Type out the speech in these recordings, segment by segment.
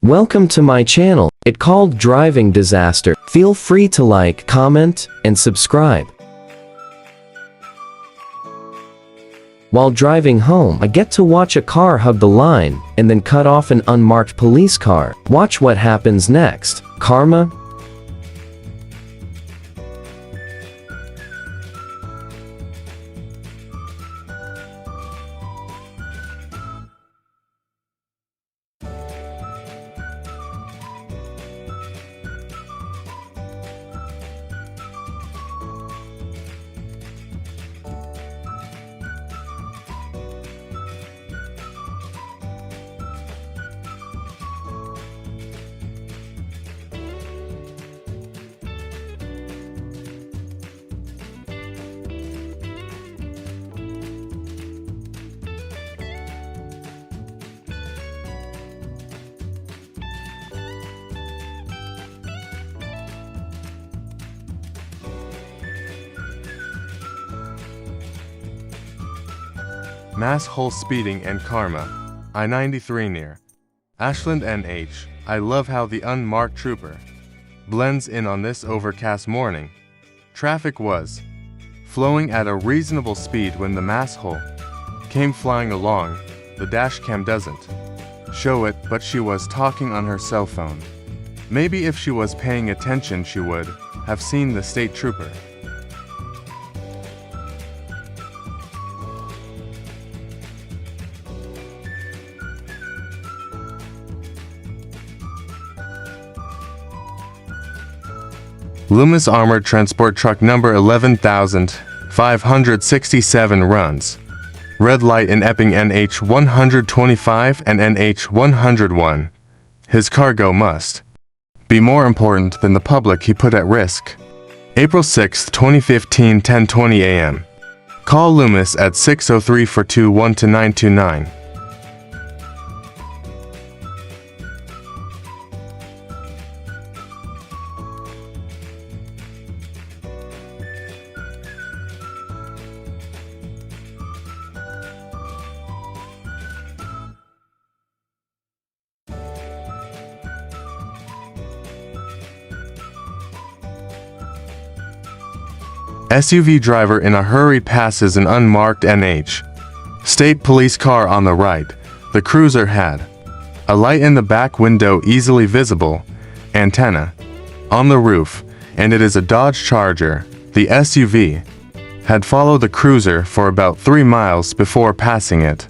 Welcome to my channel. It's called Driving Disaster. Feel free to like, comment, and subscribe. While driving home, I get to watch a car hug the line and then cut off an unmarked police car. Watch what happens next. Karma? Mass hole speeding and karma. I-93 near Ashland NH. I love how the unmarked trooper blends in on this overcast morning. Traffic was flowing at a reasonable speed when the mass hole came flying along. The dashcam doesn't show it, but she was talking on her cell phone. Maybe if she was paying attention she would have seen the state trooper. Loomis Armored Transport Truck number 11,567 runs red light in Epping NH 125 and NH 101. His cargo must be more important than the public he put at risk. April 6, 2015, 10:20 a.m. Call Loomis at 603-421-929. SUV driver in a hurry passes an unmarked NH state police car on the right. The cruiser had a light in the back window easily visible, antenna on the roof, and it is a Dodge Charger. The SUV had followed the cruiser for about 3 miles before passing it.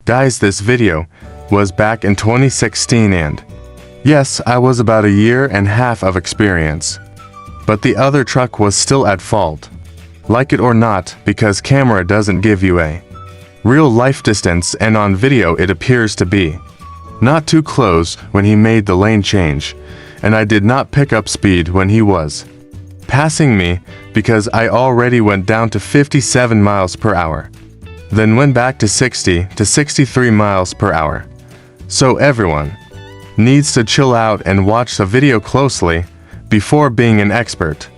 Guys, this video was back in 2016 and yes, I was about a year and a half of experience. But the other truck was still at fault. Like it or not, because camera doesn't give you a real life distance, and on video it appears to be not too close when he made the lane change, and I did not pick up speed when he was passing me because I already went down to 57 miles per hour. then went back to 60 to 63 miles per hour. So everyone needs to chill out and watch the video closely before being an expert.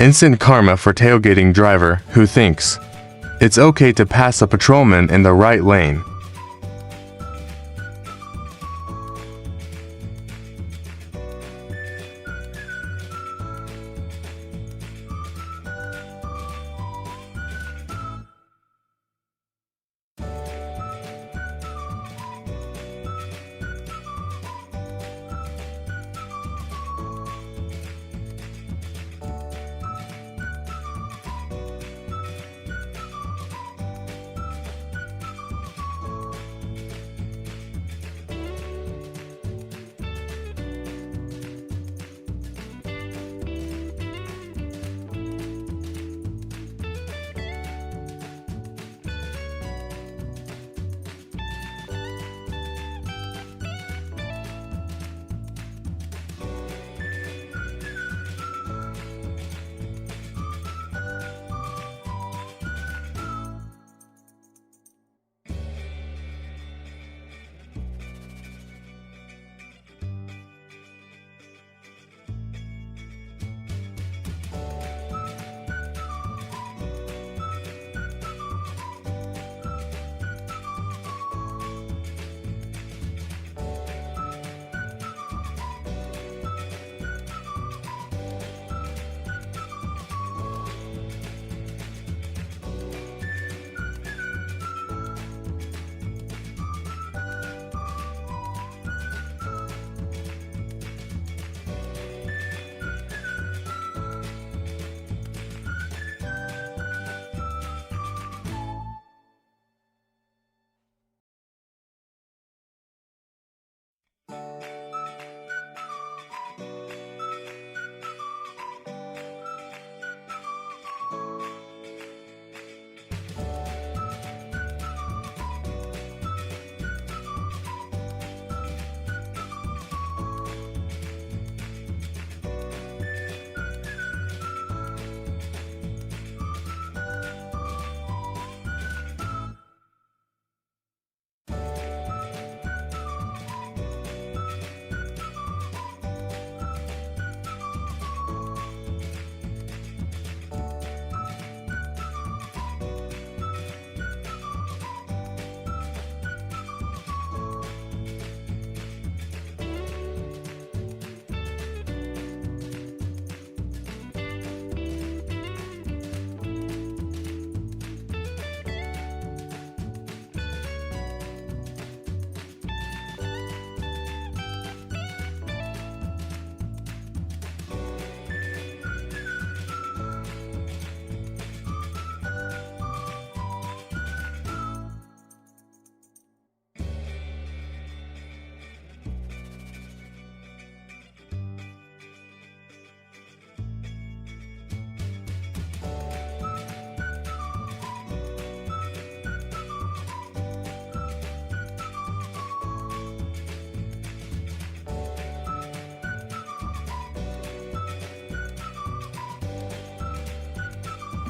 Instant karma for tailgating driver who thinks it's okay to pass a patrolman in the right lane.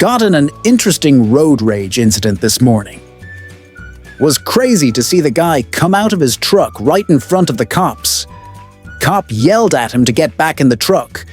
Got in an interesting road rage incident this morning. Was crazy to see the guy come out of his truck right in front of the cops. Cop yelled at him to get back in the truck.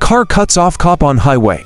Car cuts off cop on highway.